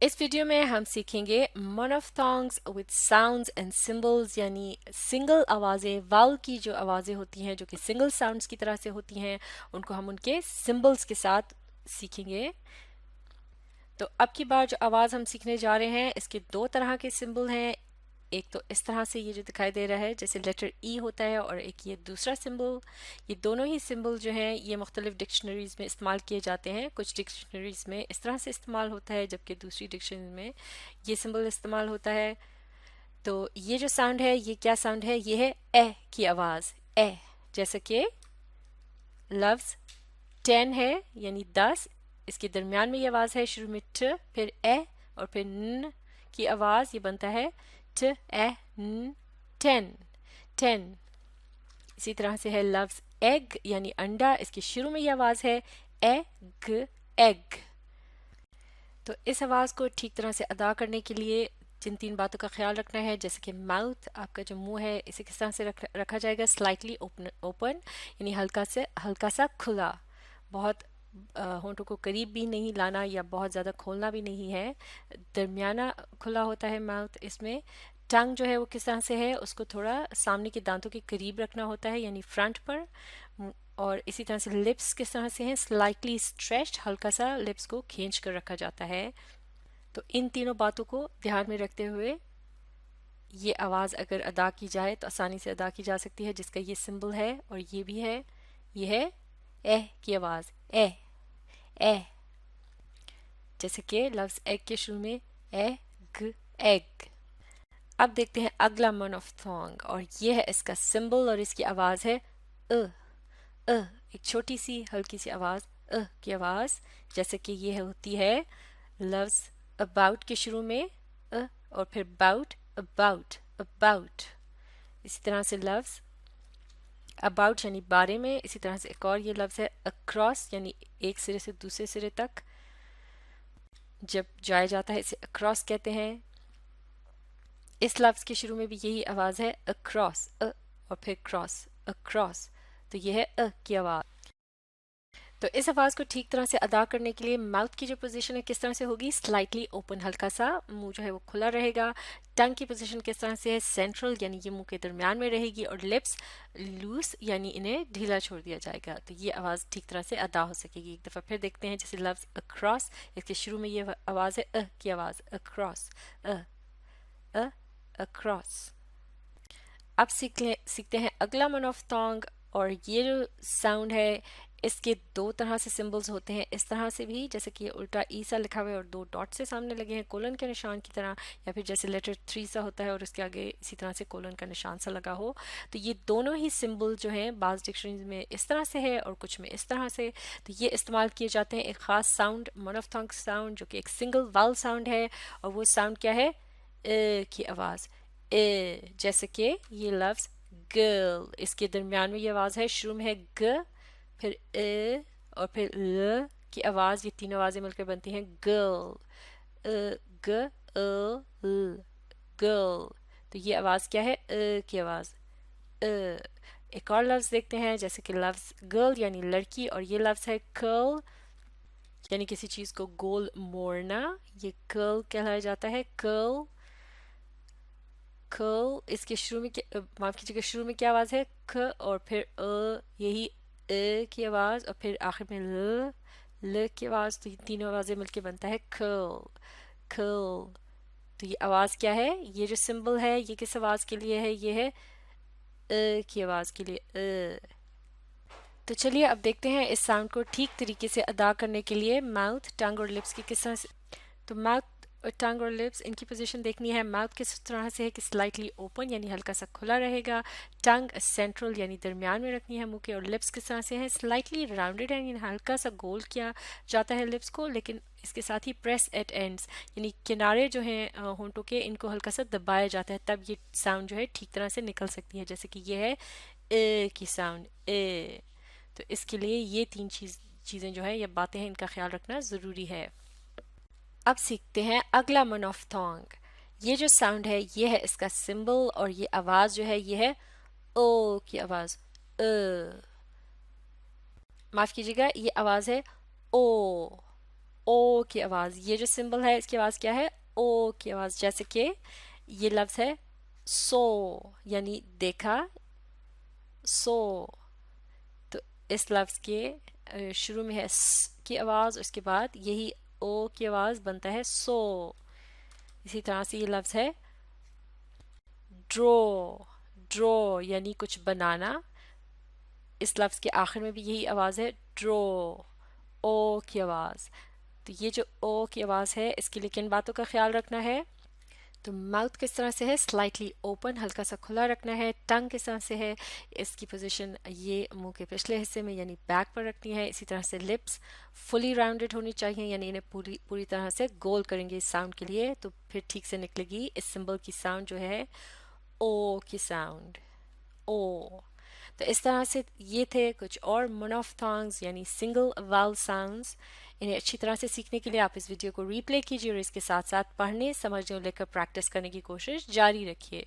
इस वीडियो में हम सीखेंगे मोनोफ्थोंग्स विद साउंड्स एंड सिंबल्स, यानी सिंगल आवाज़ें, वाउल की जो आवाज़ें होती हैं जो कि सिंगल साउंड्स की तरह से होती हैं, उनको हम उनके सिंबल्स के साथ सीखेंगे। तो अब की बार जो आवाज़ हम सीखने जा रहे हैं, इसके दो तरह के सिंबल हैं। एक तो इस तरह से ये जो दिखाई दे रहा है जैसे लेटर ई होता है, और एक ये दूसरा सिंबल। ये दोनों ही सिंबल जो हैं ये मुख्तलिफ डिक्शनरीज में इस्तेमाल किए जाते हैं। कुछ डिक्शनरीज में इस तरह से इस्तेमाल होता है, जबकि दूसरी डिक्शनरी में ये सिंबल इस्तेमाल होता है। तो ये जो साउंड है ये क्या साउंड है? ये है ए की आवाज़, ए। जैसे कि लफ्ज़ 10 है यानी 10, इसके दरमियान में ये आवाज़ है, शुरू में ट, फिर ए और फिर न की आवाज़, ये बनता है ट ए न, 10, 10। इसी तरह से है लफ्ज़ एग यानी अंडा, इसके शुरू में ये आवाज़ है ए ग, एग। तो इस आवाज़ को ठीक तरह से अदा करने के लिए जिन तीन बातों का ख्याल रखना है, जैसे कि माउथ, आपका जो मुंह है इसे किस तरह से रखा जाएगा? स्लाइटली ओपन यानी हल्का सा खुला, बहुत होंठों को करीब भी नहीं लाना या बहुत ज़्यादा खोलना भी नहीं है, दरमियाना खुला होता है माउथ। इसमें टंग जो है वो किस तरह से है, उसको थोड़ा सामने के दांतों के करीब रखना होता है यानी फ्रंट पर। और इसी तरह से लिप्स किस तरह से हैं? स्लाइटली स्ट्रेच्ड, हल्का सा लिप्स को खींच कर रखा जाता है। तो इन तीनों बातों को ध्यान में रखते हुए ये आवाज़ अगर अदा की जाए तो आसानी से अदा की जा सकती है, जिसका ये सिंबल है और ये भी है। ये है ए की आवाज़, ए, ए। जैसे कि लफ्ज़ एग के शुरू में ए ग, एग। अब देखते हैं अगला मोनोफ्थोंग, और ये है इसका सिंबल और इसकी आवाज़ है अ, अ। एक छोटी सी हल्की सी आवाज़, की आवाज़। जैसे कि ये होती है लफ्ज़ अबाउट के शुरू में और फिर बाउट, अबाउट, अबाउट। इसी तरह से लफ्ज़ अबाउट यानी बारे में। इसी तरह से एक और ये लफ्ज़ है अक्रॉस, यानी एक सिरे से दूसरे सिरे तक जब जाया जाता है इसे अक्रॉस कहते हैं। इस लफ्ज़ के शुरू में भी यही आवाज़ है, अक्रॉस, और फिर क्रॉस, अक्रॉस। तो ये है की आवाज़। तो इस आवाज़ को ठीक तरह से अदा करने के लिए माउथ की जो पोजीशन है किस तरह से होगी? स्लाइटली ओपन, हल्का सा मुंह जो है वो खुला रहेगा। टंग की पोजीशन किस तरह से है? सेंट्रल, यानी ये मुंह के दरमियान में रहेगी। और लिप्स लूज, यानी इन्हें ढीला छोड़ दिया जाएगा। तो ये आवाज़ ठीक तरह से अदा हो सकेगी। एक दफ़ा फिर देखते हैं, जैसे लफ्ज़ अक्रॉस, इसके शुरू में ये आवाज़ है की आवाज़, अक्रॉस, अ, अक्रॉस। अब सीखते हैं अगला मोनोफ्थोंग, और ये जो साउंड है इसके दो तरह से सिंबल्स होते हैं। इस तरह से भी, जैसे कि ये उल्टा ई सा लिखा हुआ है और दो डॉट से सामने लगे हैं कोलन के निशान की तरह, या फिर जैसे लेटर 3 सा होता है और उसके आगे इसी तरह से कोलन का निशान सा लगा हो। तो ये दोनों ही सिंबल जो हैं बाज़ डिक्शनरीज में इस तरह से है और कुछ में इस तरह से। तो ये इस्तेमाल किए जाते हैं एक ख़ास साउंड, मोनोफ्थोंग साउंड, जो कि एक सिंगल वाउल साउंड है। और वो साउंड क्या है? की आवाज़, ए। जैसे कि ये लफ्ज़ गर्ल, इसके दरमियान में ये आवाज़ है, शुरू में है ग, फिर ए और फिर ल की आवाज़। ये तीन आवाज़ें मिलकर बनती हैं गर्ल, ग, ल, गर्ल। तो ये आवाज़ क्या है? की आवाज़, अ। एक और लफ्ज़ देखते हैं, जैसे कि लफ्ज़ गर्ल यानी लड़की, और ये लफ्ज़ है कर्ल, यानी किसी चीज़ को गोल मोड़ना। ये कर्ल कहलाया जाता है, कर्ल, कर्ल। इसके शुरू में माफ कीजिएगा, शुरू में क्या आवाज़ है? ख, और फिर यही की आवाज़, और फिर आखिर में ल की आवाज़। तो ये तीनों आवाज़ें मिलके बनता है कर्ल, कर्ल। तो ये आवाज़ क्या है? ये जो सिंबल है ये किस आवाज़ के लिए है? ये है की आवाज़ के लिए, तो चलिए अब देखते हैं इस साउंड को ठीक तरीके से अदा करने के लिए माउथ, टंग और लिप्स की किस तरह से। तो माउथ और टंग और लिप्स, इनकी पोजीशन देखनी है। माउथ किस तरह से है कि स्लाइटली ओपन, यानी हल्का सा खुला रहेगा। टंग सेंट्रल, यानी दरमियान में रखनी है मुंह के। और लिप्स किस तरह से है? स्लाइटली राउंडेड, यानी हल्का सा गोल किया जाता है लिप्स को, लेकिन इसके साथ ही प्रेस एट एंड्स, यानी किनारे जो हैं होंठों के, इनको हल्का सा दबाया जाता है, तब ये साउंड जो है ठीक तरह से निकल सकती है। जैसे कि ये है ए की साउंड, ए। तो इसके लिए ये तीन चीज़ें जो है, या बातें हैं, इनका ख्याल रखना ज़रूरी है। अब सीखते हैं अगला मोनोफ्थोंग। ये जो साउंड है ये है इसका सिंबल, और ये आवाज़ जो है ये है ओ की आवाज़, माफ़ कीजिएगा, ये आवाज़ है ओ, ओ की आवाज़, ये जो सिंबल है इसकी आवाज़ क्या है? ओ की आवाज़। जैसे कि ये लफ्ज़ है सो, यानी देखा, सो। तो इस लफ्ज़ के शुरू में है स की आवाज़, उसके बाद यही ओ की आवाज़ बनता है सो। इसी तरह से ये लफ्ज़ है ड्रो, ड्रो यानी कुछ बनाना, इस लफ्ज़ के आखिर में भी यही आवाज़ है ड्रो, ओ की आवाज़। तो ये जो ओ की आवाज़ है इसके लिए किन बातों का ख्याल रखना है? तो माउथ किस तरह से है? स्लाइटली ओपन, हल्का सा खुला रखना है। टंग किस तरह से है? इसकी पोजीशन ये मुंह के पिछले हिस्से में यानी बैक पर रखनी है। इसी तरह से लिप्स फुली राउंडेड होनी चाहिए, यानी इन्हें पूरी पूरी तरह से गोल करेंगे इस साउंड के लिए, तो फिर ठीक से निकलेगी इस सिंबल की साउंड जो है ओ की साउंड, ओ। तो इस तरह से ये थे कुछ और मोनोफ्थोंग्स यानी सिंगल वावल साउंड्स। इन्हें अच्छी तरह से सीखने के लिए आप इस वीडियो को रीप्ले कीजिए और इसके साथ साथ पढ़ने, समझने और लेकर प्रैक्टिस करने की कोशिश जारी रखिए।